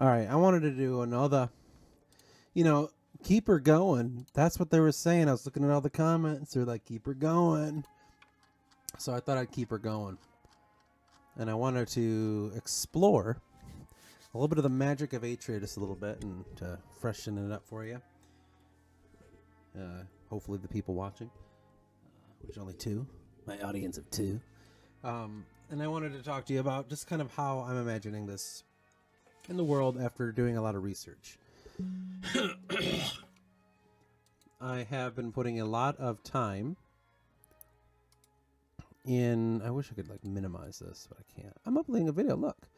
All right, I wanted to do another, you know, keep her going. That's what they were saying. I was looking at all the comments. They're like, keep her going. So I thought I'd keep her going. And I wanted to explore a little bit of the magic of Atreides a little bit and to freshen it up for you. Hopefully the people watching, which are only two, my audience of two. And I wanted to talk to you about just kind of how I'm imagining this in the world after doing a lot of research. I have been putting a lot of time in. I wish I could like minimize this, but I can't. I'm uploading a video. Look,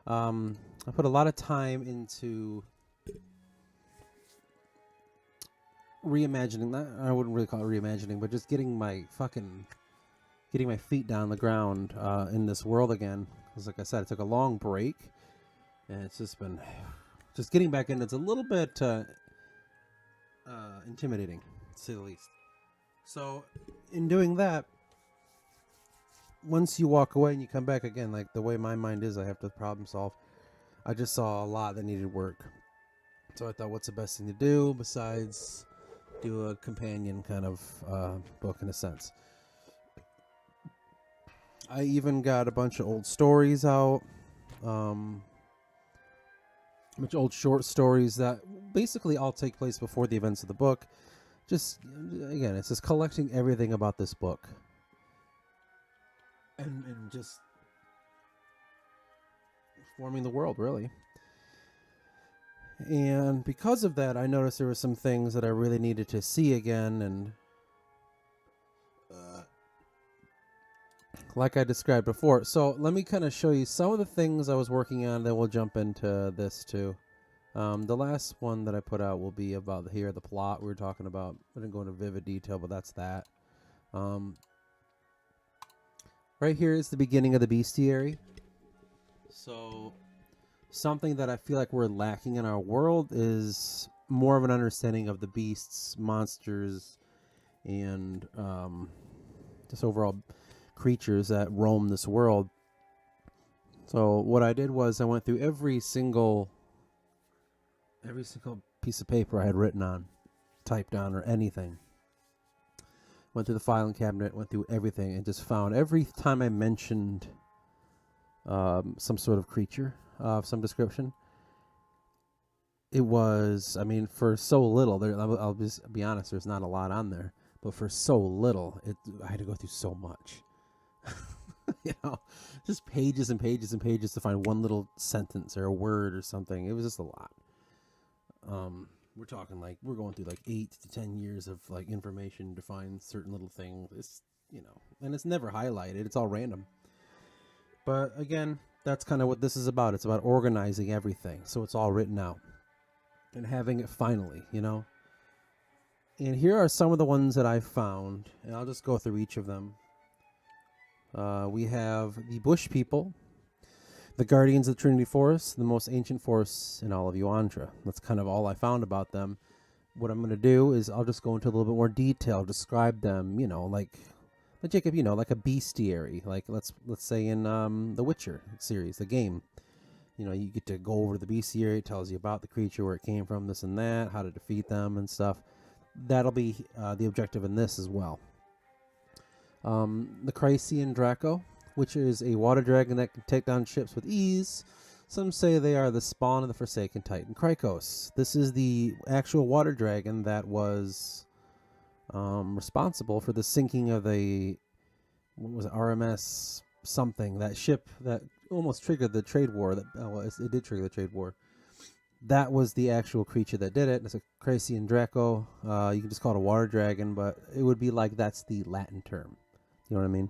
I put a lot of time into reimagining. That I wouldn't really call it reimagining, but just getting my feet down the ground in this world again. Because, like I said, it took a long break, and it's just been getting back in. It's a little bit intimidating, to say the least. So, in doing that, once you walk away and you come back again, like the way my mind is, I have to problem solve. I just saw a lot that needed work. So I thought, what's the best thing to do besides do a companion kind of book in a sense? I even got a bunch of old stories out. Bunch of old short stories that basically all take place before the events of the book. Just, again, it's just collecting everything about this book. And just forming the world, really. And because of that, I noticed there were some things that I really needed to see again, and like I described before. So let me kind of show you some of the things I was working on, then we'll jump into this too. The last one that I put out will be about the plot we were talking about. I didn't go into vivid detail, but that's that. Right here is the beginning of the Bestiary. So something that I feel like we're lacking in our world is more of an understanding of the beasts, monsters, and just overall creatures that roam this world. So what I did was I went through every single piece of paper I had written on, typed on, or anything. Went through the filing cabinet, went through everything, and just found every time I mentioned some sort of creature of some description, it was, I mean, for so little, I'll just be honest, there's not a lot on there, but for so little, I had to go through so much. Just pages and pages and pages to find one little sentence or a word or something. It was just a lot. We're talking like we're going through like 8 to 10 years of like information to find certain little things. It's and it's never highlighted. It's all random. But again, that's kind of what this is about. It's about organizing everything so it's all written out and having it finally, And here are some of the ones that I found, and I'll just go through each of them. We have the Bush people, the Guardians of the Trinity Forest, the most ancient force in all of Yuandra. That's kind of all I found about them. What I'm going to do is I'll just go into a little bit more detail, describe them, like Jacob, like a bestiary. Like let's say in the Witcher series, the game. You get to go over to the bestiary. It tells you about the creature, where it came from, this and that, how to defeat them and stuff. That'll be the objective in this as well. The Chrysian Draco, which is a water dragon that can take down ships with ease. Some say they are the spawn of the Forsaken Titan Krykos. This is the actual water dragon that was responsible for the sinking of the, RMS something, that ship that almost triggered the trade war. It did trigger the trade war. That was the actual creature that did it. It's a Chrysian Draco. You can just call it a water dragon, but it would be like that's the Latin term. You know what I mean?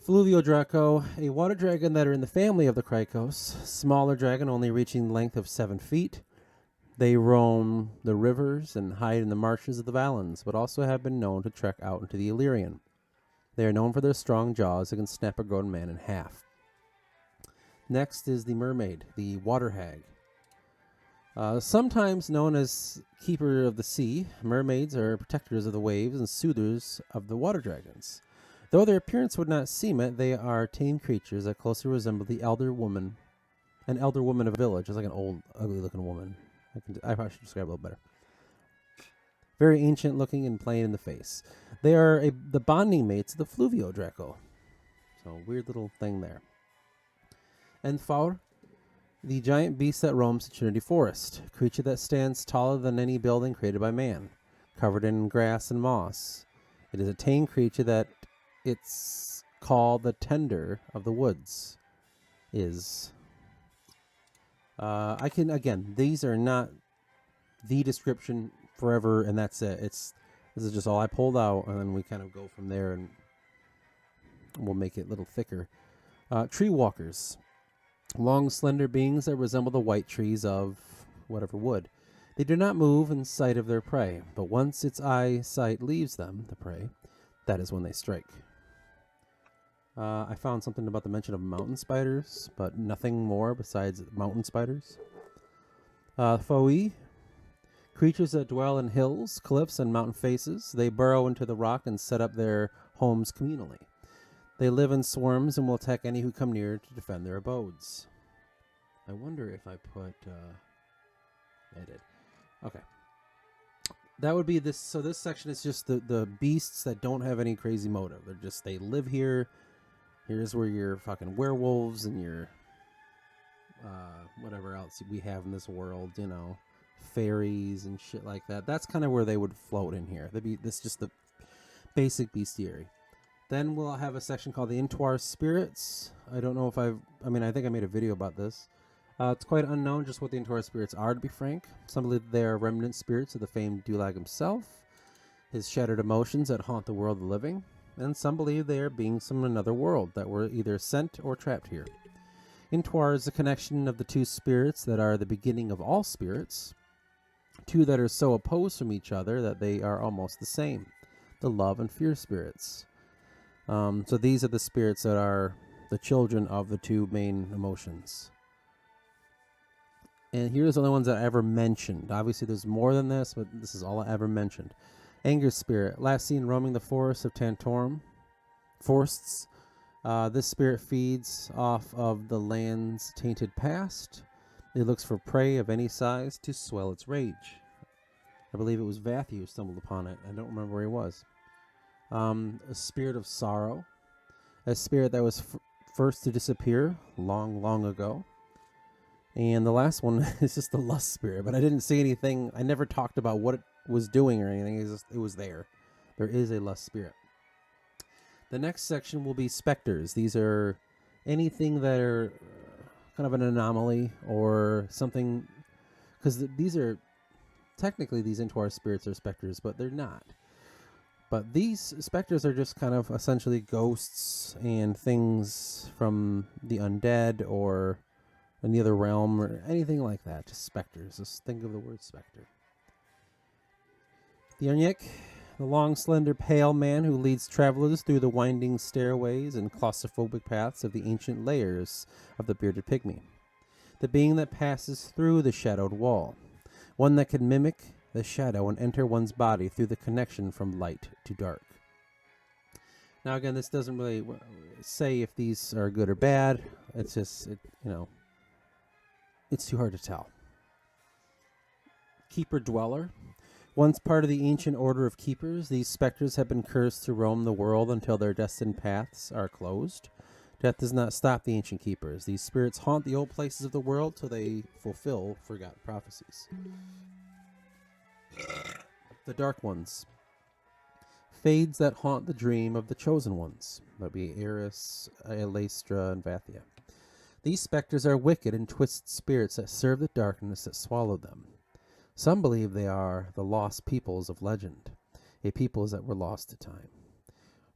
Fluvio Draco, a water dragon that are in the family of the Krykos. Smaller dragon, only reaching the length of 7 feet. They roam the rivers and hide in the marshes of the Valons, but also have been known to trek out into the Illyrian. They are known for their strong jaws that can snap a grown man in half. Next is the Mermaid, the water hag. Sometimes known as Keeper of the Sea, mermaids are protectors of the waves and soothers of the water dragons. Though their appearance would not seem it, they are tame creatures that closely resemble the elder woman An elder woman of a village. It's like an old, ugly-looking woman. I probably should describe it a little better. Very ancient looking and plain in the face. They are the bonding mates of the Fluvio Draco. So, weird little thing there. Anvir, the giant beast that roams the Trinity Forest. A creature that stands taller than any building created by man. Covered in grass and moss. It is a tame creature that it's called the Tender of the Woods. These are not the description forever, and that's it. This is just all I pulled out, and then we kind of go from there, and we'll make it a little thicker. Tree walkers. Long, slender beings that resemble the white trees of whatever wood. They do not move in sight of their prey, but once its eyesight leaves them, the prey, that is when they strike. I found something about the mention of mountain spiders, but nothing more besides mountain spiders. Foi, creatures that dwell in hills, cliffs, and mountain faces. They burrow into the rock and set up their homes communally. They live in swarms and will attack any who come near to defend their abodes. I wonder if I put... I did. Okay. That would be this. So this section is just the beasts that don't have any crazy motive. They live here. Here's where your fucking werewolves and your whatever else we have in this world, fairies and shit like that. That's kind of where they would float in here. This just the basic bestiary. Then we'll have a section called the Intuar Spirits. I don't know if I think I made a video about this. It's quite unknown just what the Intuar Spirits are, to be frank. Some believe they are remnant spirits of the famed Dulag himself, his shattered emotions that haunt the world of the living, and some believe they are beings from another world that were either sent or trapped here. Intuar is the connection of the two spirits that are the beginning of all spirits, two that are so opposed from each other that they are almost the same, the love and fear spirits. So these are the spirits that are the children of the two main emotions. And here's the only ones that I ever mentioned. Obviously, there's more than this, but this is all I ever mentioned. Anger spirit, last seen roaming the forests of Tantorum. Forests. This spirit feeds off of the land's tainted past. It looks for prey of any size to swell its rage. I believe it was Vathy who stumbled upon it. I don't remember where he was. A spirit of sorrow. A spirit that was first to disappear long, long ago. And the last one is just the lust spirit, but I didn't see anything. I never talked about what it was doing or anything. It was there. There is a lust spirit. The next section will be specters. These are anything that are kind of an anomaly or something, because these are technically these Intuar spirits are specters, but they're not. But these specters are just kind of essentially ghosts and things from the undead or any other realm or anything like that. Just specters. Just think of the word specter. The Unyek, the long, slender, pale man who leads travelers through the winding stairways and claustrophobic paths of the ancient layers of the bearded pygmy. The being that passes through the shadowed wall. One that can mimic the shadow and enter one's body through the connection from light to dark. Now again, this doesn't really say if these are good or bad. It's just, it's too hard to tell. Keeper Dweller. Once part of the ancient order of keepers, these specters have been cursed to roam the world until their destined paths are closed. Death does not stop the ancient keepers. These spirits haunt the old places of the world till they fulfill forgotten prophecies. The Dark Ones. Fades that haunt the dream of the Chosen Ones. That would be Eris, Elastra, and Vathia. These specters are wicked and twisted spirits that serve the darkness that swallowed them. Some believe they are the lost peoples of legend, a peoples that were lost to time.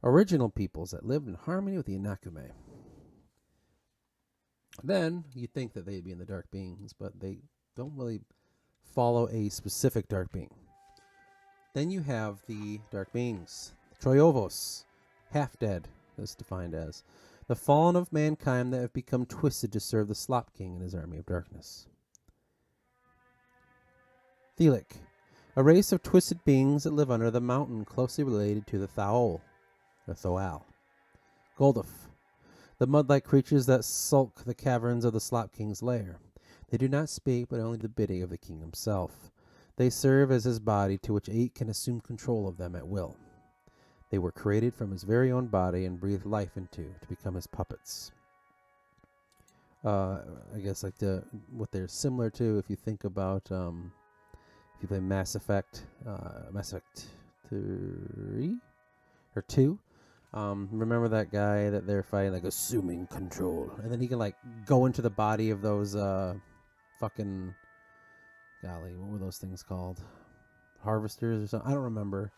Original peoples that lived in harmony with the Inakume. Then, you'd think that they'd be in the Dark Beings, but they don't really follow a specific Dark Being. Then you have the Dark Beings. Troyovos, half-dead, is defined as. The fallen of mankind that have become twisted to serve the Slop King and his army of darkness. Thelic, a race of twisted beings that live under the mountain closely related to the Thaol, or Thoal. Golduf, the mud-like creatures that sulk the caverns of the Slop King's lair. They do not speak, but only the bidding of the king himself. They serve as his body, to which 8 can assume control of them at will. They were created from his very own body and breathed life into to become his puppets. I guess like what they're similar to, if you think about if you play Mass Effect 3 or 2. Remember that guy that they're fighting, like assuming control, and then he can like go into the body of those fucking, golly, what were those things called? Harvesters or something? I don't remember.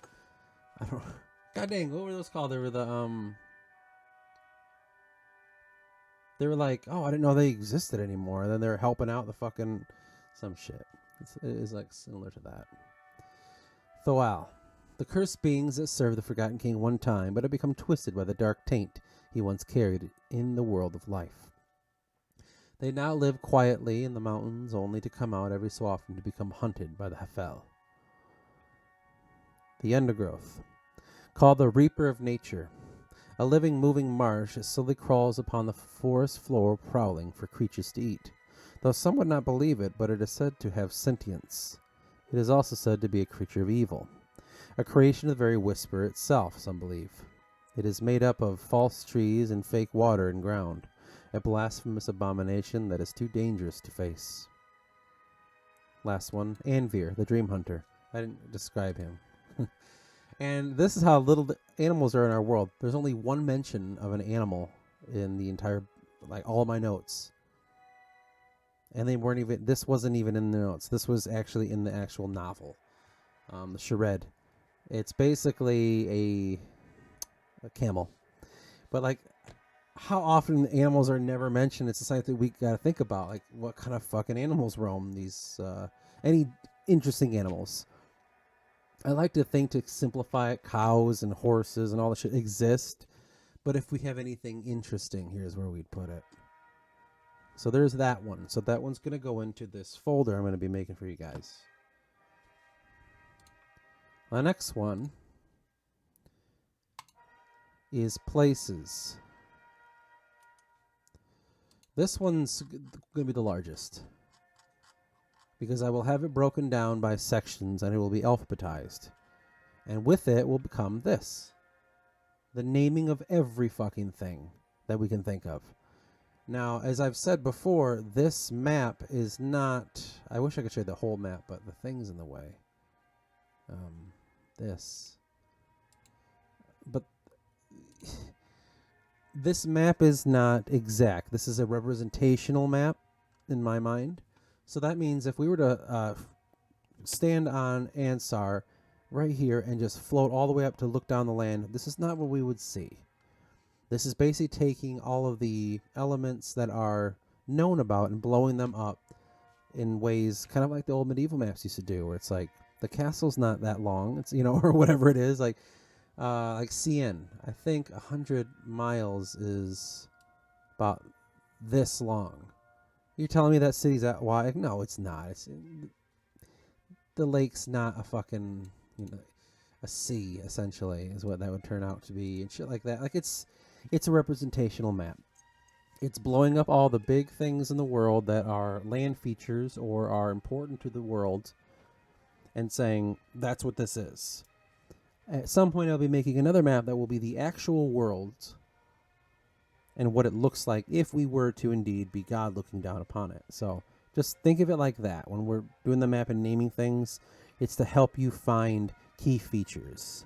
God dang, what were those called? They were they were like, oh, I didn't know they existed anymore. And then they're helping out the fucking some shit. It is like similar to that. Thoal, the cursed beings that served the Forgotten King one time, but have become twisted by the dark taint he once carried in the world of life. They now live quietly in the mountains, only to come out every so often to become hunted by the Hefel. The undergrowth, called the Reaper of Nature, a living, moving marsh, it slowly crawls upon the forest floor, prowling for creatures to eat. Though some would not believe it, but it is said to have sentience. It is also said to be a creature of evil, a creation of the very whisper itself, some believe. It is made up of false trees and fake water and ground, a blasphemous abomination that is too dangerous to face. Last one, Anvir, the Dream Hunter. I didn't describe him. And this is how little the animals are in our world. There's only one mention of an animal in the entire, like all my notes. And they weren't even, this wasn't even in the notes. This was actually in the actual novel, the charade. It's basically a camel. But like, how often animals are never mentioned? It's something that we gotta think about. Like, what kind of fucking animals roam these, any interesting animals? I like to think, to simplify it, cows and horses and all the shit exist. But if we have anything interesting, here's where we'd put it. So there's that one. So that one's going to go into this folder I'm going to be making for you guys. The next one is places. This one's going to be the largest, because I will have it broken down by sections and it will be alphabetized. And with it will become this. The naming of every fucking thing that we can think of. Now, as I've said before, this map is not... I wish I could show you the whole map, but the thing's in the way. This. But this map is not exact. This is a representational map in my mind. So that means if we were to stand on Ansar right here and just float all the way up to look down the land, this is not what we would see. This is basically taking all of the elements that are known about and blowing them up in ways kind of like the old medieval maps used to do, where it's like the castle's not that long, it's, you know, or whatever it is, like CN. I think 100 miles is about this long. You're telling me that city's that wide? No, it's not. The lake's not a fucking, you know, a sea, essentially, is what that would turn out to be, and shit like that. Like, it's a representational map. It's blowing up all the big things in the world that are land features or are important to the world and saying, that's what this is. At some point, I'll be making another map that will be the actual world and what it looks like if we were to indeed be God looking down upon it. So just think of it like that. When we're doing the map and naming things, it's to help you find key features.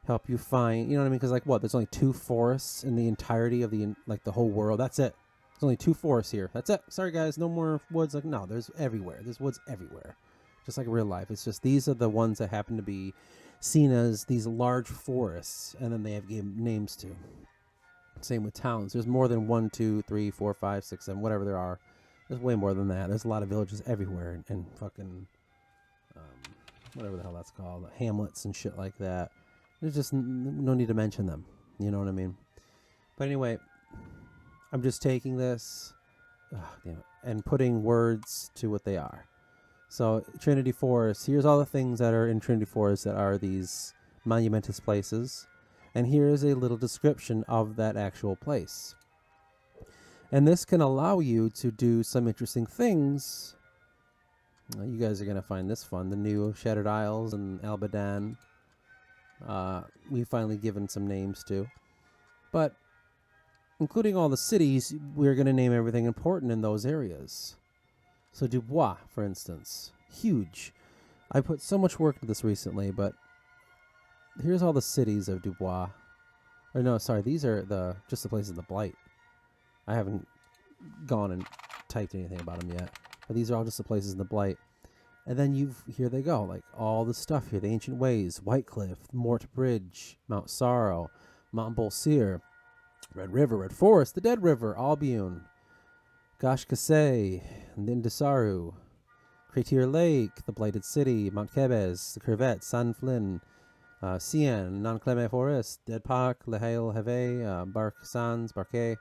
Help you find, you know what I mean? Because like what? There's only 2 forests in the entirety of the whole world. That's it. There's only 2 forests here. That's it. Sorry guys, no more woods. Like, no, there's everywhere. There's woods everywhere. Just like real life. It's just these are the ones that happen to be seen as these large forests, and then they have given names to. Same with towns. There's more than 1, 2, 3, 4, 5, 6, 7, whatever there are. There's way more than that. There's a lot of villages everywhere and fucking whatever the hell that's called, hamlets and shit like that. There's just no need to mention them. You know what I mean? But anyway, I'm just taking this and putting words to what they are. So Trinity Forest, here's all the things that are in Trinity Forest that are these monumentous places. And here is a little description of that actual place. And this can allow you to do some interesting things. You guys are going to find this fun. The new Shattered Isles and Albadan. We've finally given some names to. But including all the cities, we're going to name everything important in those areas. So Dubois, for instance. Huge. I put so much work into this recently, but here's all the cities of Dubois. Or no, sorry, these are just the places in the Blight. I haven't gone and typed anything about them yet. But these are all just the places in the Blight. And then here they go, like all the stuff here. The Ancient Ways, Whitecliff, Mort Bridge, Mount Sorrow, Mount Bolsir, Red River, Red Forest, the Dead River, Albion, Gash Kasey, Nindasaru, Cretier Lake, the Blighted City, Mount Kebes, the Curvet, San Flynn, Cien, Non-Cleme Forest, Dead Park, Lehail Have, Bark Sans, Barquet,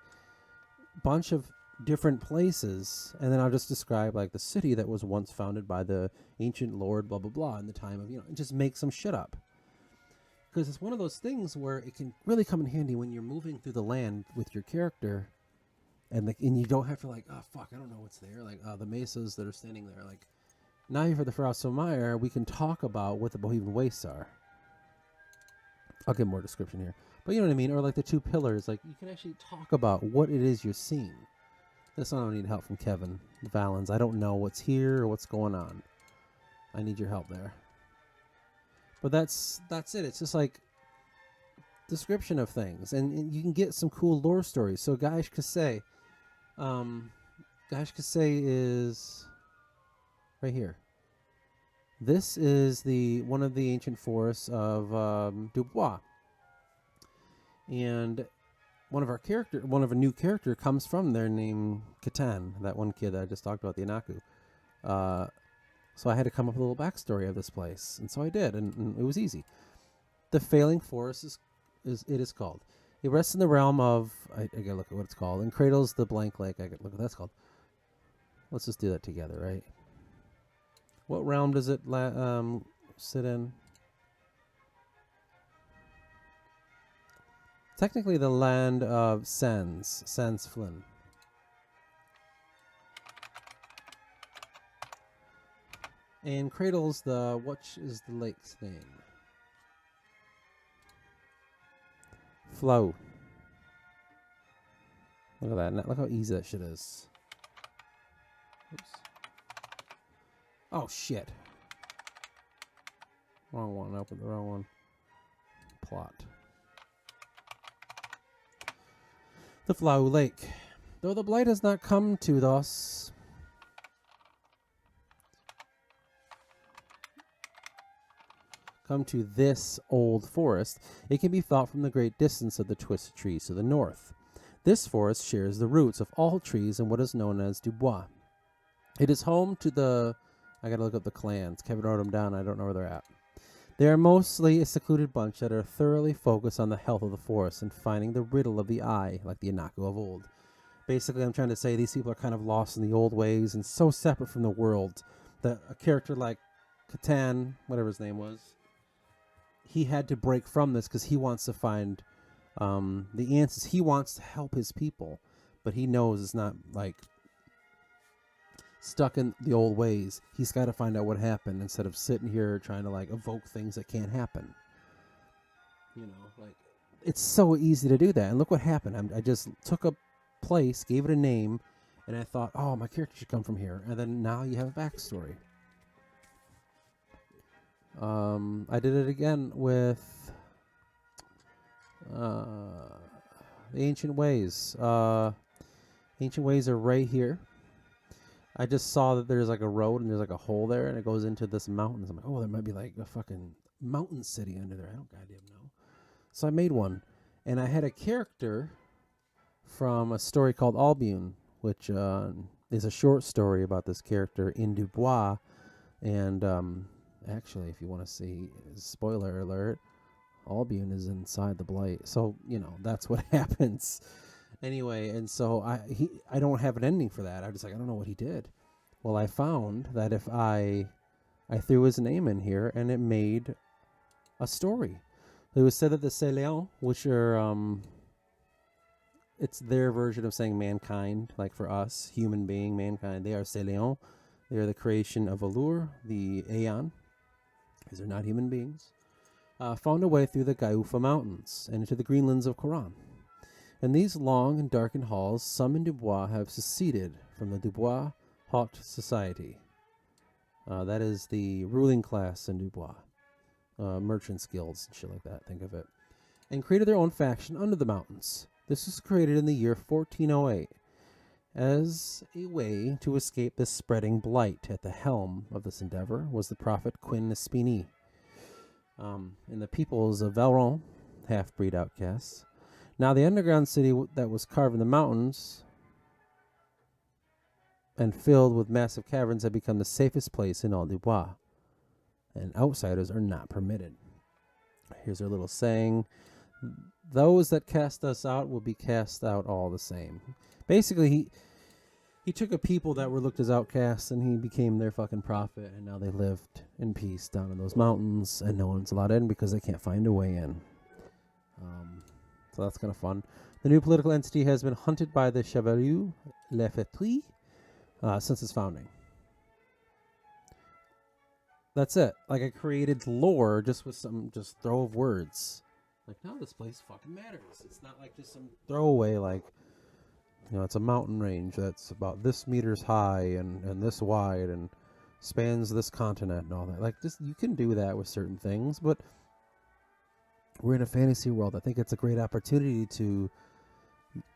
bunch of different places, and then I'll just describe like the city that was once founded by the ancient lord blah blah blah in the time of, just make some shit up. Because it's one of those things where it can really come in handy when you're moving through the land with your character, and you don't have to like, oh fuck, I don't know what's there, like the mesas that are standing there, like now you're for the Frostmire, we can talk about what the Bohemian Wastes are. I'll give more description here, but you know what I mean, or like the two pillars, like you can actually talk about what it is you're seeing. This one I need help from Kevin Valens. I don't know what's here or what's going on. I need your help there. But that's it. It's just like description of things, and you can get some cool lore stories. So Gash Kasey, is right here. This is one of the ancient forests of Dubois, and one of a new character comes from there named Catan, that one kid that I just talked about, the Anaku. So I had to come up with a little backstory of this place, and so I did, and it was easy. The Failing Forest is called. It rests in the realm of, I gotta look at what it's called, and cradles the blank lake. I gotta look at what that's called. Let's just do that together, right? What realm does it sit in? Technically the land of Sans Flynn. And cradles what is the lake's name? Flow. Look at that. Look how easy that shit is. Oops. Oh, shit. Wrong one. I opened the wrong one. Plot. The Flow Lake. Though the blight has not come to us, come to this old forest, it can be thought from the great distance of the twisted trees to the north. This forest shares the roots of all trees in what is known as Dubois. It is home to I gotta look up the clans. Kevin wrote them down. I don't know where they're at. They are mostly a secluded bunch that are thoroughly focused on the health of the forest and finding the riddle of the eye, like the Anaku of old. Basically, I'm trying to say these people are kind of lost in the old ways and so separate from the world that a character like Catan, whatever his name was, he had to break from this because he wants to find the answers. He wants to help his people, but he knows it's not like stuck in the old ways. He's got to find out what happened instead of sitting here trying to like evoke things that can't happen. Like it's so easy to do that. And look what happened. I just took a place, gave it a name, and I thought, oh, my character should come from here. And then now you have a backstory. I did it again with the Ancient Ways. Ancient Ways are right here. I just saw that there's like a road and there's like a hole there and it goes into this mountain. I'm like, oh, there might be like a fucking mountain city under there. I don't goddamn know. So I made one. And I had a character from a story called Albion, which is a short story about this character in Dubois. And actually, if you want to see, spoiler alert, Albion is inside the blight. So, that's what happens. Anyway, and so I don't have an ending for that. I'm just like, I don't know what he did. Well, I found that if I threw his name in here and it made a story. It was said that the Céléons, which are it's their version of saying mankind, like for us, human being, mankind. They are Céléons. They are the creation of Allure, the Aeon. These are not human beings. Found a way through the Gaiufa Mountains and into the Greenlands of Quran. In these long and darkened halls, some in Dubois have seceded from the Dubois Haute Society. That is the ruling class in Dubois. Merchants' guilds and shit like that, think of it. And created their own faction under the mountains. This was created in the year 1408 as a way to escape this spreading blight. At the helm of this endeavor was the prophet Quin Espini. And the peoples of Valron, half-breed outcasts. Now the underground city that was carved in the mountains and filled with massive caverns had become the safest place in all Dubois. And outsiders are not permitted. Here's our little saying. Those that cast us out will be cast out all the same. Basically, he took a people that were looked as outcasts and he became their fucking prophet, and now they lived in peace down in those mountains, and no one's allowed in because they can't find a way in. So that's kind of fun. The new political entity has been hunted by the Chevalier Lefetri since its founding. That's it. Like, I created lore just with some throw of words. Like, now this place fucking matters. It's not like just some throwaway, like, it's a mountain range that's about this meters high and this wide and spans this continent and all that. Like, just, you can do that with certain things, but we're in a fantasy world. I think it's a great opportunity to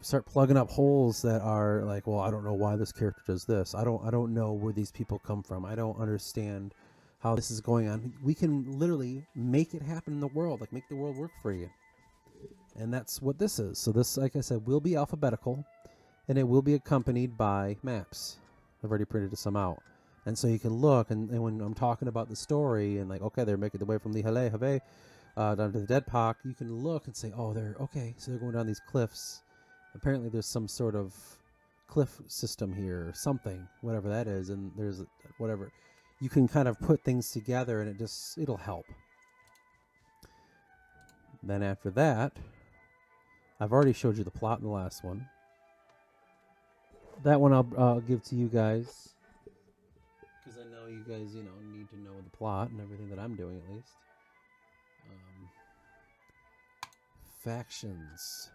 start plugging up holes that are like, well, I don't know why this character does this. I don't know where these people come from. I don't understand how this is going on. We can literally make it happen in the world, like make the world work for you. And that's what this is. So this, like I said, will be alphabetical, and it will be accompanied by maps. I've already printed some out. And so you can look, and when I'm talking about the story, and like, okay, they're making the way from the Have down to the Dead Pock, you can look and say, oh, they're going down these cliffs. Apparently there's some sort of cliff system here, or something, whatever that is, and there's whatever. You can kind of put things together, and it'll help. Then after that, I've already showed you the plot in the last one. That one I'll give to you guys, because I know you guys, need to know the plot and everything that I'm doing, at least. Factions.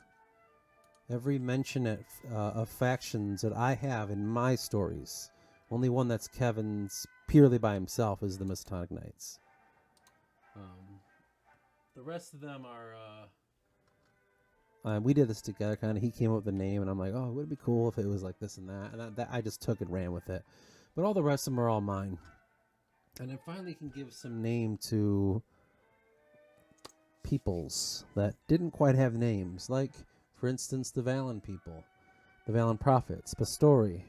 Every mention of factions that I have in my stories, only one that's Kevin's purely by himself is the Mistonic Knights. The rest of them are... we did this together, kind of. He came up with the name, and I'm like, oh, would it be cool if it was like this and that? And I just took and ran with it. But all the rest of them are all mine. And I finally can give some name to peoples that didn't quite have names. Like, for instance, the Valen people. The Valen prophets. Bestiary.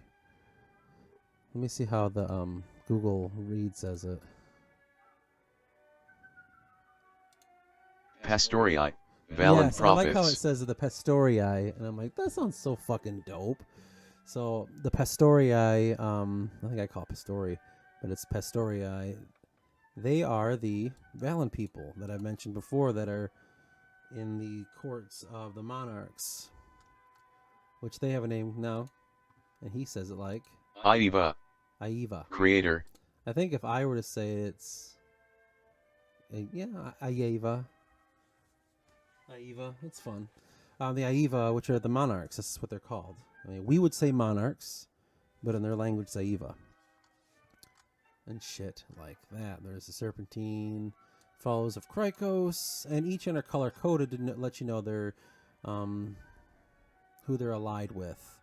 Let me see how the Google Read says it. Pastorii, Valen yes, prophets. I like how it says the Pastorii, and I'm like, that sounds so fucking dope. So the Pastorii, I think I call it Pastori, but it's Pastorii. They are the Valen people that I've mentioned before that are in the courts of the monarchs, which they have a name now, and he says it like Aiva, Creator. I think if I were to say it, it's Aiva. It's fun. The Aiva, which are the monarchs, this is what they're called. I mean, we would say monarchs, but in their language, it's Aiva. And shit like that. There's the Serpentine, followers of Krykos, and each are color coded to let you know their who they're allied with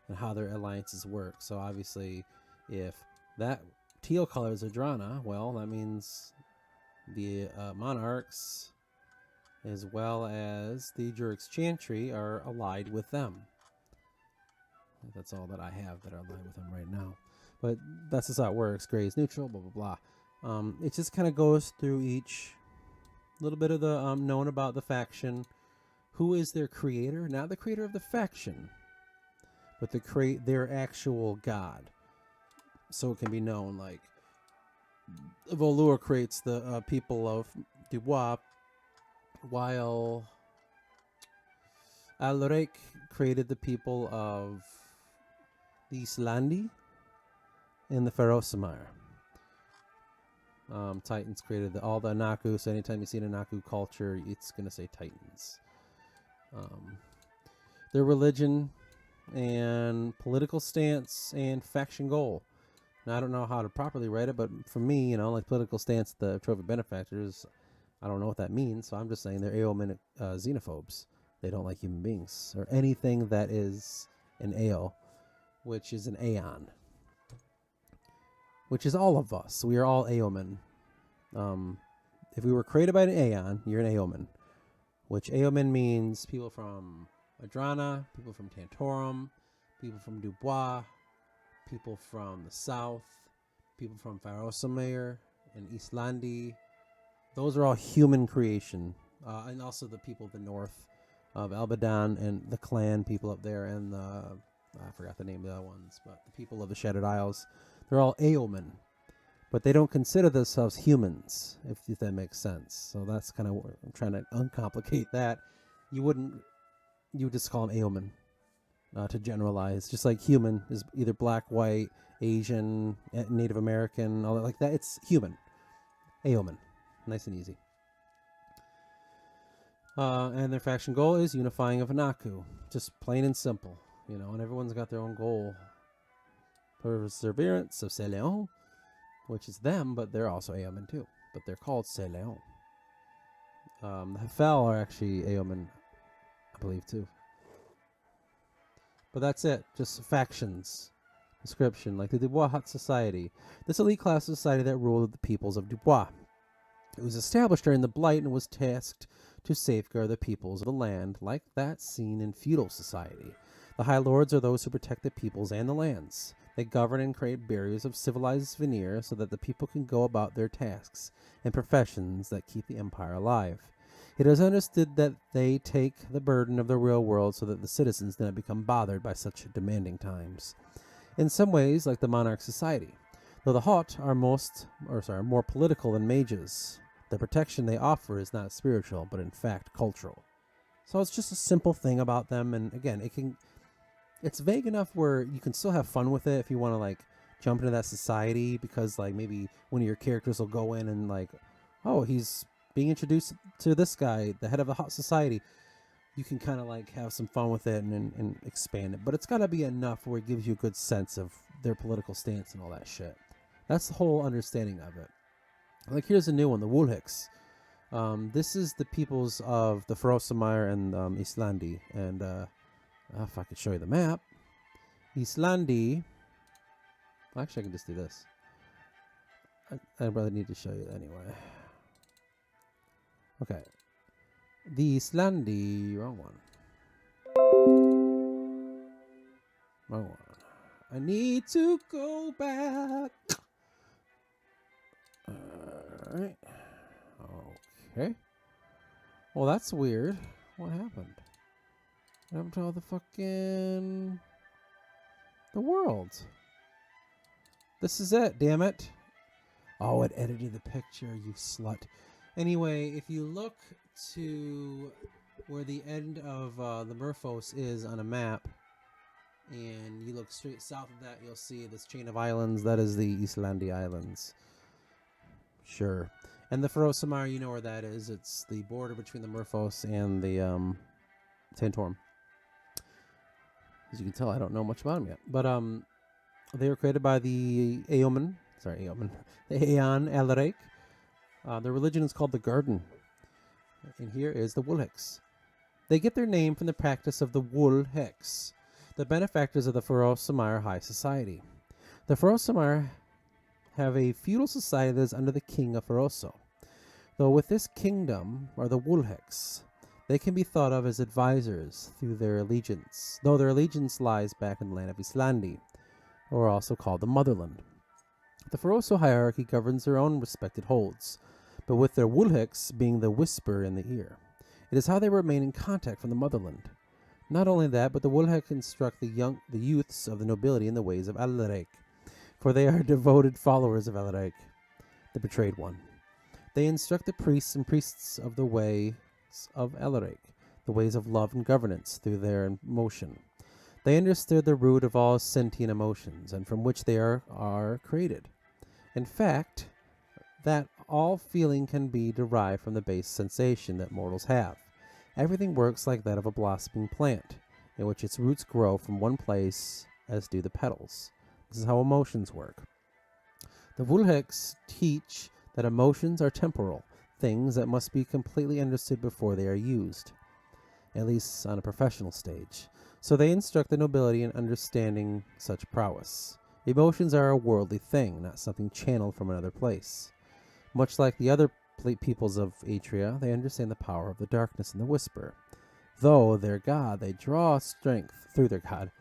and how their alliances work. So obviously, if that teal color is Adrana, well, that means the monarchs as well as the Jurix Chantry are allied with them. That's all that I have that are allied with them right now. But that's just how it works. Gray is neutral, blah, blah, blah. It just kind of goes through each little bit of the known about the faction. Who is their creator? Not the creator of the faction, but their actual god. So it can be known, like, Volur creates the people of Dubois, while Alaric created the people of the Islandi and the Ferosamire. Titans created all the Anaku, so anytime you see an Anaku culture, it's going to say Titans. Their religion and political stance and faction goal. Now, I don't know how to properly write it, but for me, like political stance, the trophy benefactors, I don't know what that means, so I'm just saying they're Aeomenic xenophobes. They don't like human beings or anything that is an Ao, which is an Aeon, which is all of us. We are all Aomen. If we were created by an Aeon, you're an Aomen, which Aomen means people from Adrana, people from Tantorum, people from Dubois, people from the south, people from Farosamere and Islandi. Those are all human creation. And also the people of the north of Albadan and the clan people up there and I forgot the name of the other ones, but the people of the Shattered Isles. They're all Aomen, but they don't consider themselves humans, if that makes sense. So that's kind of what I'm trying to uncomplicate that. You would just call them Aomen. To generalize, just like human is either black, white, Asian, Native American, all that like that. It's human, Aomen, nice and easy. And their faction goal is unifying of Anaku, just plain and simple, and everyone's got their own goal. Perseverance of Celeon, which is them, but they're also Aomen too, but they're called Celeon. The Hafel are actually Aomen, I believe, too. But that's it. Just factions. Description. Like the Dubois Hut Society. This elite class society that ruled the peoples of Dubois. It was established during the Blight and was tasked to safeguard the peoples of the land, like that seen in feudal society. The High Lords are those who protect the peoples and the lands. They govern and create barriers of civilized veneer so that the people can go about their tasks and professions that keep the empire alive. It is understood that they take the burden of the real world so that the citizens do not become bothered by such demanding times. In some ways, like the monarch society, though the Hot are more political than mages, the protection they offer is not spiritual, but in fact cultural. So it's just a simple thing about them, and again, it's vague enough where you can still have fun with it if you want to jump into that society, because maybe one of your characters will go in and oh, he's being introduced to this guy, the head of a hot society. You can kind of have some fun with it and expand it. But it's got to be enough where it gives you a good sense of their political stance and all that shit. That's the whole understanding of it. Here's a new one, the Wulhix. This is the peoples of the Ferosamire and Islandi. And if I could show you the map. Islandi. Actually, I can just do this. I really need to show you anyway. Okay. The Islandi, wrong one. I need to go back. Alright. Okay. Well, that's weird. What happened? What happened to all the world? This is it, damn it. Oh, it edited the picture, you slut. Anyway, if you look to where the end of the Murphos is on a map, and you look straight south of that, you'll see this chain of islands. That is the Islandi Islands. Sure. And the Ferosamire, you know where that is. It's the border between the Murphos and the Tantorum. As you can tell, I don't know much about them yet. But they were created by the Aomen. The Aeon Alaric. Their religion is called the Garden. And here is the Wulhix. They get their name from the practice of the Wulhix, the benefactors of the Ferosamire High Society. The Ferosamire have a feudal society that is under the king of Feroso. Though with this kingdom are the Wulhix, they can be thought of as advisors through their allegiance, though their allegiance lies back in the land of Islandi, or also called the Motherland. The Feroso hierarchy governs their own respected holds, but with their Wulhix being the whisper in the ear. It is how they remain in contact from the Motherland. Not only that, but the Wulhix instruct the youths of the nobility in the ways of Alaric, for they are devoted followers of Alaric, the betrayed one. They instruct the priests and priestess of the way of Elric, the ways of love and governance through their motion. They understood the root of all sentient emotions, and from which they are created. In fact, that all feeling can be derived from the base sensation that mortals have. Everything works like that of a blossoming plant, in which its roots grow from one place, as do the petals. This is how emotions work. The Vulhex teach that emotions are temporal, things that must be completely understood before they are used, at least on a professional stage. So they instruct the nobility in understanding such prowess. Emotions are a worldly thing, not something channeled from another place. Much like the other peoples of Atria, they understand the power of the darkness and the whisper. Though their god, they draw strength through their god,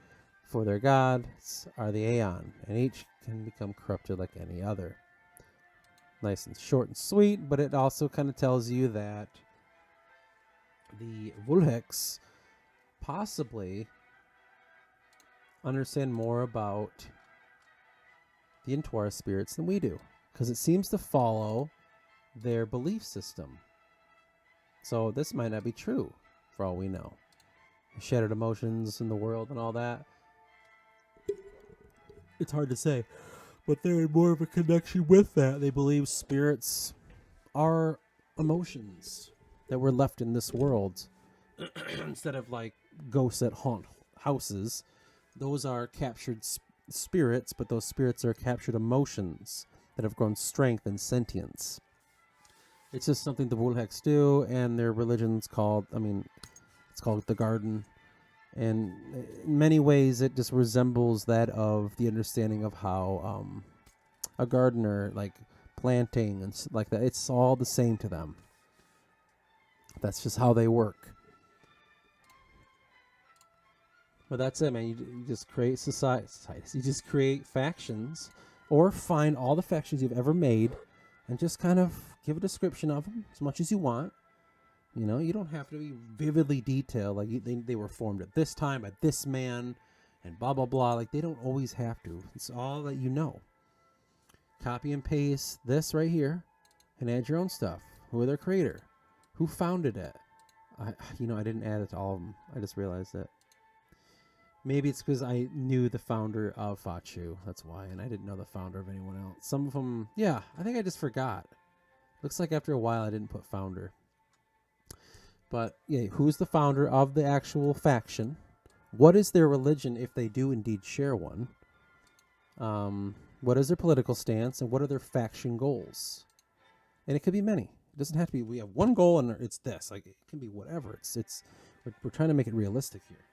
for their gods are the Aeon, and each can become corrupted like any other. Nice and short and sweet, but it also kind of tells you that the Vulhex possibly understand more about the Intwar spirits than we do, because it seems to follow their belief system. So this might not be true, for all we know. Shattered emotions in the world and all that. It's hard to say, but they're in more of a connection with that. They believe spirits are emotions that were left in this world instead of like ghosts that haunt houses. Those are captured spirits, but those spirits are captured emotions that have grown strength and sentience. It's just something the Vulhex do, and their religion's called, it's called the Garden. And in many ways, it just resembles that of the understanding of how a gardener, like planting and like that, it's all the same to them. That's just how they work. But that's it, man. You just create societies. You just create factions, or find all the factions you've ever made and just kind of give a description of them as much as you want. You know, you don't have to be vividly detailed. Like they were formed at this time by this man and blah, blah, blah. Like they don't always have to. It's all that you know. Copy and paste this right here and add your own stuff. Who are their creator? Who founded it? I didn't add it to all of them. I just realized that. Maybe it's because I knew the founder of Fachu. That's why. And I didn't know the founder of anyone else. Some of them, yeah, I think I just forgot. Looks like after a while I didn't put founder. But yeah, who's the founder of the actual faction? What is their religion if they do indeed share one? What is their political stance, and what are their faction goals? And it could be many. It doesn't have to be we have one goal and it's this. Like it can be whatever. We're trying to make it realistic here.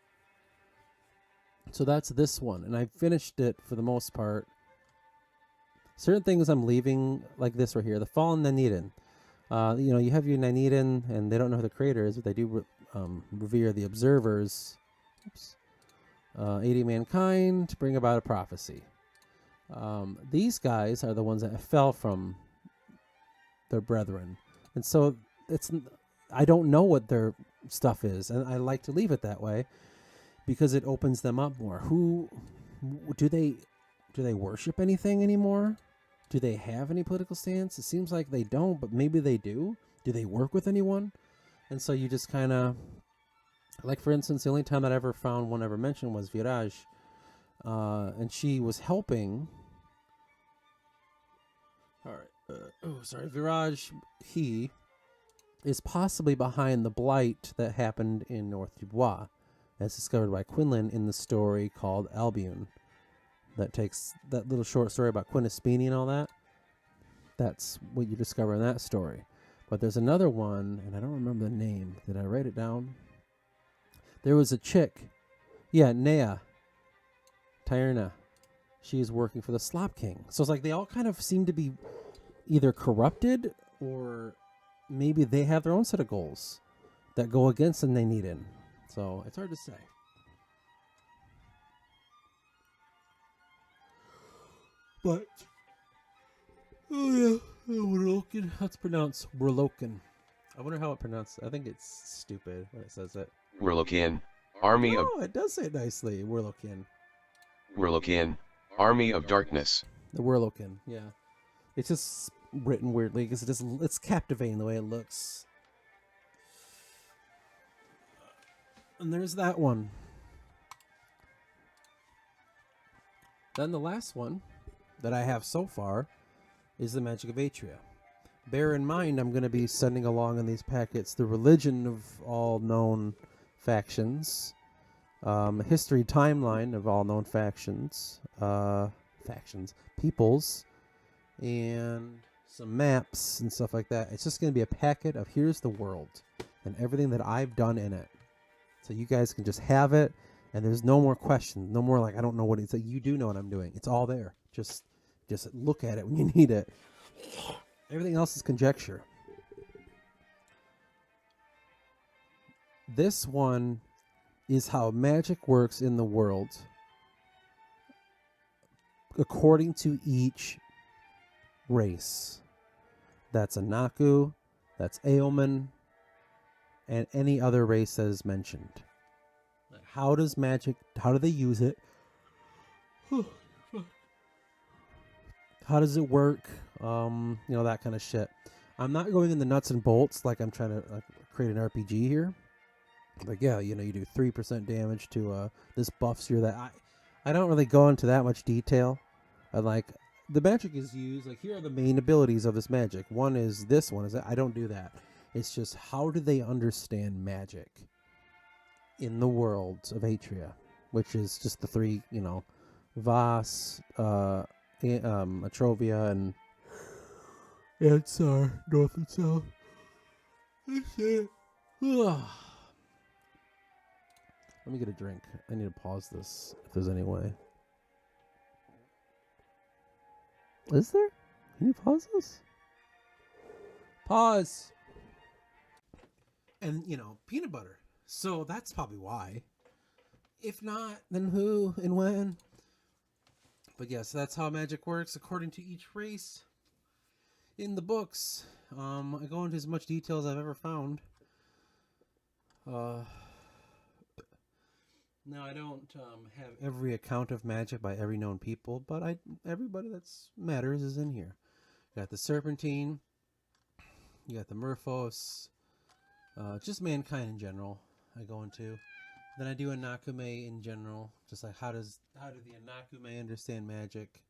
So that's this one, and I finished it for the most part. Certain things I'm leaving like this right here. The Fallen Naniden. You have your Naniden, and they don't know who the creator is, but they do revere the observers. Aiding mankind to bring about a prophecy. These guys are the ones that fell from their brethren, and so I don't know what their stuff is, and I like to leave it that way because it opens them up more. Who do they worship anything anymore? Do they have any political stance? It seems like they don't, but maybe they do. Do they work with anyone? And so you just kind of, like for instance, the only time that I ever found one ever mentioned was Viraj, and she was helping. All right. Viraj, he is possibly behind the blight that happened in North Dubois, as discovered by Quinlan in the story called Albion. That takes that little short story about Quinispini and all that. That's what you discover in that story. But there's another one, and I don't remember the name. Did I write it down? There was a chick. Yeah, Nea. Tyrna. She's working for the Slop King. So it's like they all kind of seem to be either corrupted or maybe they have their own set of goals that go against the Naniden. So it's hard to say. But, oh yeah, Werloken. That's pronounced Werloken. I wonder how it pronounced. I think it's stupid when it says it. Werloken, army of... Oh, it does say it nicely. Werloken. Werloken, army of darkness. The Werloken, yeah. It's just written weirdly because it's captivating the way it looks. And there's that one. Then the last one that I have so far is the Magic of Atria. Bear in mind, I'm going to be sending along in these packets the religion of all known factions, history timeline of all known factions, peoples, and some maps and stuff like that. It's just going to be a packet of here's the world and everything that I've done in it. So you guys can just have it, and there's no more questions, no more like I don't know what it's like. You do know what I'm doing. It's all there. Just look at it when you need it. Everything else is conjecture. This one is how magic works in the world according to each race. That's Anaku, that's Aoman, and any other race that is mentioned. How does magic, how do they use it? How does it work? That kind of shit. I'm not going in the nuts and bolts like I'm trying to create an RPG here. Like, yeah, you do 3% damage to this buffs you that. I don't really go into that much detail. Like, the magic is used, like, here are the main abilities of this magic. One is this one. I don't do that. It's just, how do they understand magic in the world of Atria? Which is just the three, Voss, Atrovia, and Ansar, north and south. That's it. Let me get a drink. I need to pause this if there's any way. Is there? Can you pause this? Pause. And, peanut butter. So that's probably why. If not, then who and when? But yes, that's how magic works according to each race in the books. I go into as much detail as I've ever found. Now, I don't have every account of magic by every known people, but everybody that matters is in here. You got the Serpentine, you got the Murphos, just mankind in general I go into. Then I do a Nakume in general, just like how do the Nakume understand magic?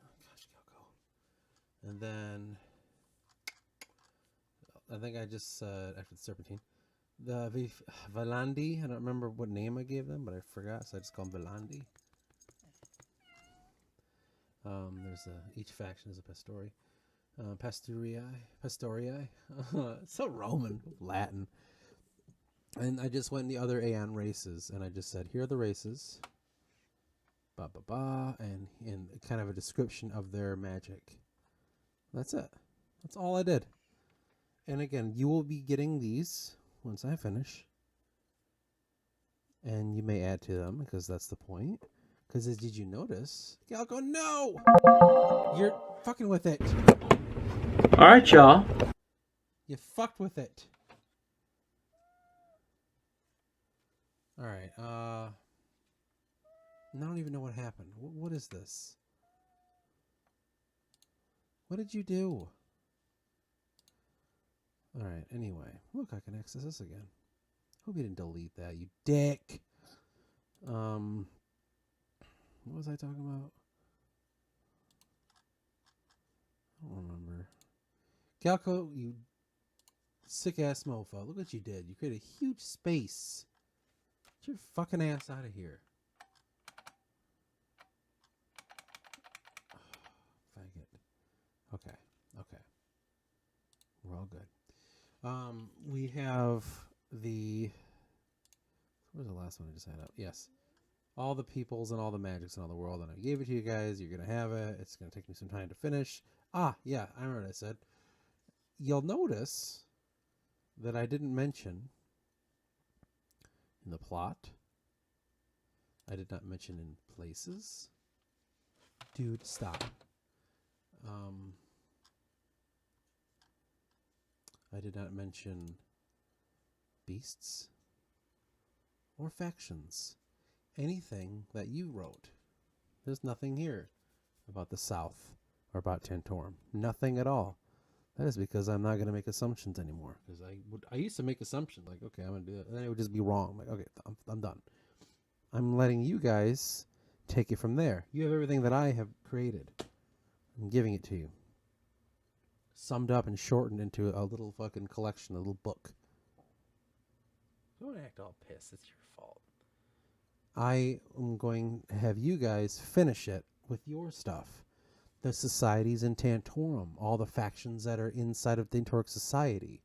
Oh, gosh, go. And then I think I just after the Serpentine, the Valandi. I don't remember what name I gave them, but I forgot, so I just call them Valandi. Each faction is a Pastorii. Pastorii. So Roman, Latin. And I just went in the other Aeon races, and I just said, here are the races, and kind of a description of their magic. That's it. That's all I did. And again, you will be getting these once I finish. And you may add to them, because that's the point. Because did you notice? Galco, no! You're fucking with it. Alright, y'all. You fucked with it. Alright, I don't even know what happened. What is this? What did you do? Alright, anyway. Look, I can access this again. Hope you didn't delete that, you dick. What was I talking about? I don't remember. Galco, you sick-ass mofo. Look what you did. You created a huge space. Get your fucking ass out of here. Faggot. Okay. We're all good. We have the... What was the last one I just had up? Yes. All the peoples and all the magics in all the world. And I gave it to you guys. You're going to have it. It's going to take me some time to finish. Yeah. I remember what I said. You'll notice that I didn't mention in the plot. I did not mention in places. Dude, stop. I did not mention beasts or factions. Anything that you wrote. There's nothing here about the South or about Tantorum. Nothing at all. That is because I'm not going to make assumptions anymore. Because I used to make assumptions like, okay, I'm going to do it, and then it would just be wrong. I'm like, okay, I'm done. I'm letting you guys take it from there. You have everything that I have created. I'm giving it to you, summed up and shortened into a little fucking collection, a little book. Don't act all pissed. It's your fault. I am going to have you guys finish it with your stuff. The societies in Tantorum, all the factions that are inside of the Tantoric society,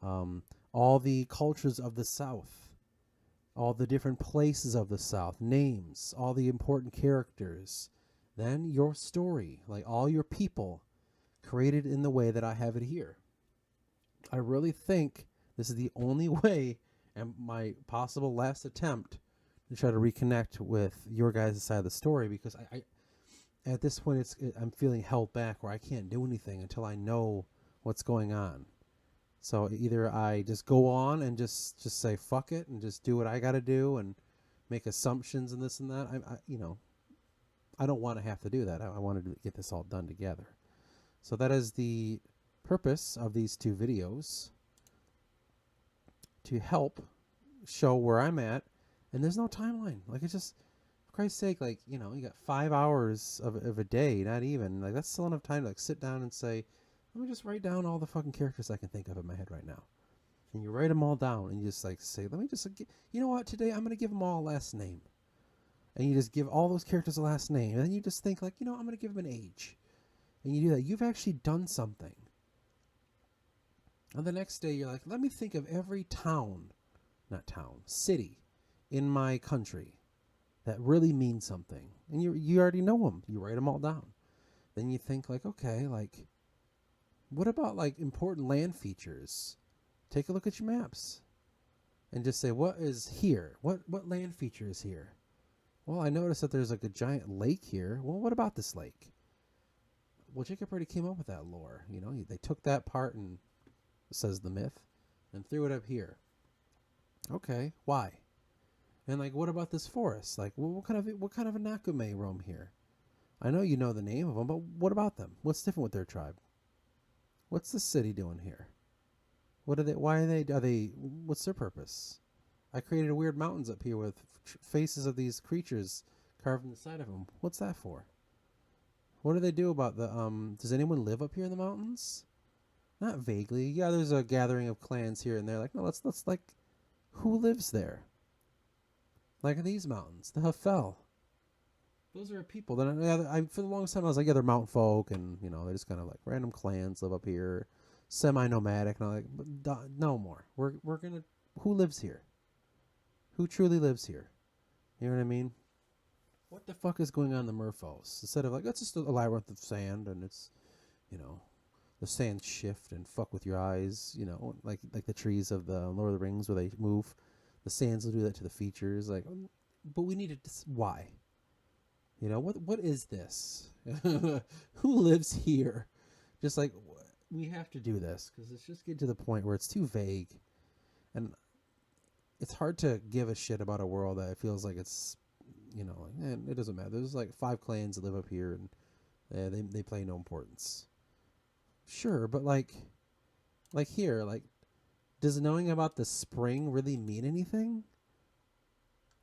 all the cultures of the South, all the different places of the South, names, all the important characters. Then your story, like all your people, created in the way that I have it here. I really think this is the only way, and my possible last attempt to try to reconnect with your guys' side of the story, because I at this point I'm feeling held back where I can't do anything until I know what's going on. So either I just go on and just say fuck it and just do what I got to do and make assumptions and this and that. I don't want to have to do that. I wanted to get this all done together. So that is the purpose of these two videos, to help show where I'm at. And there's no timeline. Like, it's just, for Christ's sake, like, you got 5 hours of a day, not even. Like, that's still enough time to, like, sit down and say, let me just write down all the fucking characters I can think of in my head right now. And you write them all down, and you just, like, say, let me just, you know what, today I'm going to give them all a last name. And you just give all those characters a last name. And then you just think, like, I'm going to give them an age. And you do that. You've actually done something. And the next day, you're like, let me think of every city in my country that really means something. And you already know them. You write them all down. Then you think, like, okay, like, what about, like, important land features? Take a look at your maps. And just say, what is here? What land feature is here? Well, I noticed that there's, like, a giant lake here. Well, what about this lake? Well, Jacob already came up with that lore. They took that part, and says the myth, and threw it up here. Okay, why? And, like, what about this forest? Like, what kind of Anakume roam here? I know you know the name of them, but what about them? What's different with their tribe? What's the city doing here? What are they? Why are they? What's their purpose? I created weird mountains up here with faces of these creatures carved in the side of them. What's that for? What do they do about the does anyone live up here in the mountains? Not vaguely. Yeah, there's a gathering of clans here and there. Like, no, let's like, who lives there? Like these mountains, the Hafel. Those are people that I for the longest time I was like, yeah, they're mountain folk, and they're just kind of like random clans live up here, semi-nomadic. And I'm like, but no more. We're gonna, who lives here? Who truly lives here? You know what I mean? What the fuck is going on in the Merfolk? Instead of like, it's just a labyrinth of sand, and it's, the sand shift and fuck with your eyes, like the trees of the Lord of the Rings where they move. The sands will do that to the features. Like, but we need to, why? What is this? Who lives here? Just like, we have to do this because it's just getting to the point where it's too vague, and it's hard to give a shit about a world that it feels like it's, it doesn't matter. There's like 5 clans that live up here, and they play no importance. Sure, but like here, like, does knowing about the spring really mean anything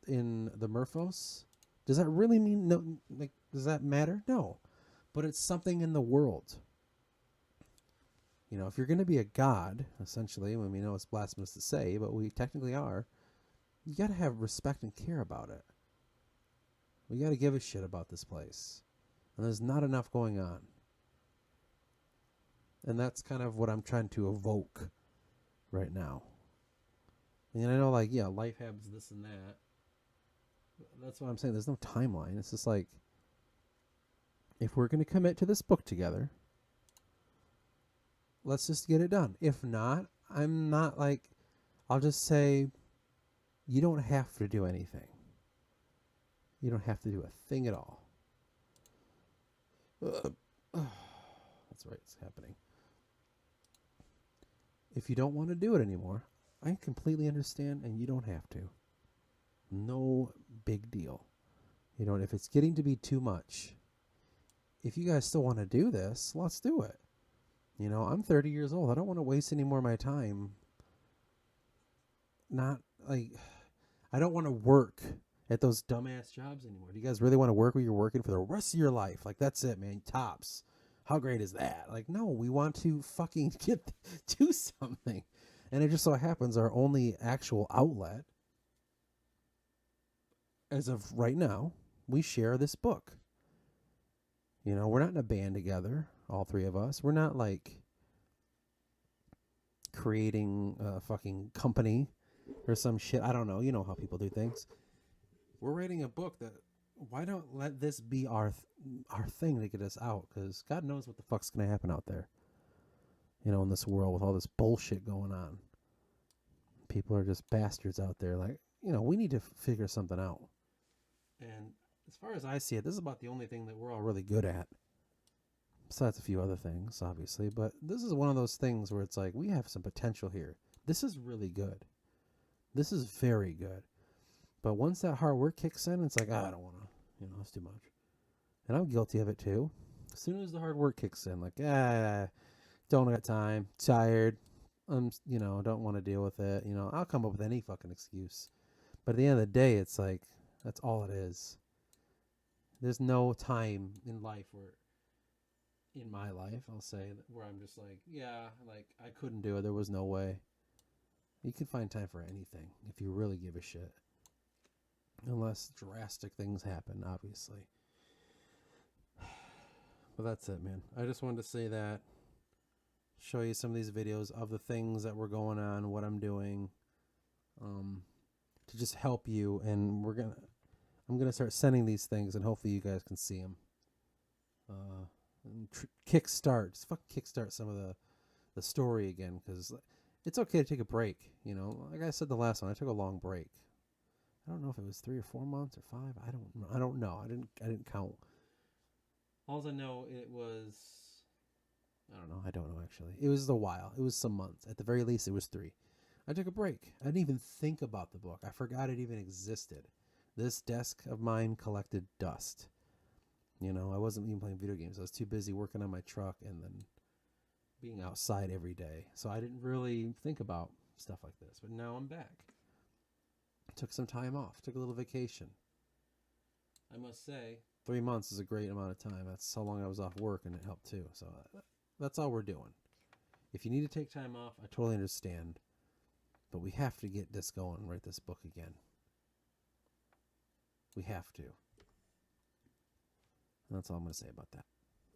in the Merphos? Does that really mean no? Like, does that matter? No, but it's something in the world. If you're going to be a god, essentially, when we know it's blasphemous to say, but we technically are, you got to have respect and care about it. We got to give a shit about this place, and there's not enough going on. And that's kind of what I'm trying to evoke right now. And I know, like, yeah, life happens, this and that. That's what I'm saying. There's no timeline. It's just like, if we're going to commit to this book together, let's just get it done. If not, I'm not like, I'll just say, you don't have to do anything. You don't have to do a thing at all. That's right, it's happening. If you don't want to do it anymore, I completely understand, and you don't have to. No big deal. If it's getting to be too much, if you guys still want to do this, let's do it. You know, I'm 30 years old. I don't want to waste any more of my time. Not like I don't want to work at those dumbass jobs anymore. Do you guys really want to work where you're working for the rest of your life? Like, that's it, man. Tops. How great is that? Like, no, we want to fucking do something. And it just so happens our only actual outlet, as of right now, we share this book. You know, we're not in a band together, all three of us. We're not like creating a fucking company or some shit. I don't know. You know how people do things. We're writing a book that, why don't let this be our thing to get us out? Because God knows what the fuck's going to happen out there. You know, in this world with all this bullshit going on. People are just bastards out there. Like, you know, we need to figure something out. And as far as I see it, this is about the only thing that we're all really good at. Besides a few other things, obviously. But this is one of those things where it's like, we have some potential here. This is really good. This is very good. But once that hard work kicks in, it's like, I don't want to, you know, it's too much. And I'm guilty of it too. As soon as the hard work kicks in, like, don't got time, tired, you know, don't want to deal with it. You know, I'll come up with any fucking excuse. But at the end of the day, it's like, that's all it is. There's no time in life where, in my life, I'll say, where I'm just like, yeah, like, I couldn't do it. There was no way. You can find time for anything if you really give a shit. Unless drastic things happen, obviously. But that's it, man. I just wanted to say that. Show you some of these videos of the things that were going on, what I'm doing, to just help you. And I'm gonna start sending these things, and hopefully you guys can see them. Kickstart, just fucking kickstart some of the story again, because it's okay to take a break. You know, like I said the last one, I took a long break. I don't know if it was 3 or 4 months or 5. I don't know. I didn't count. All I know, it was, I don't know. I don't know, actually. It was a while. It was some months. At the very least, it was 3. I took a break. I didn't even think about the book. I forgot it even existed. This desk of mine collected dust. You know, I wasn't even playing video games. I was too busy working on my truck and then being outside every day. So I didn't really think about stuff like this. But now I'm back. Took some time off. Took a little vacation. I must say, 3 months is a great amount of time. That's how long I was off work, and it helped too. So that's all we're doing. If you need to take time off, I totally understand. But we have to get this going and write this book again. We have to. And that's all I'm going to say about that.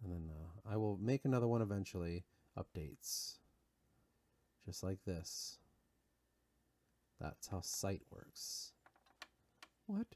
And then I will make another one eventually. Updates. Just like this. That's how sight works. What?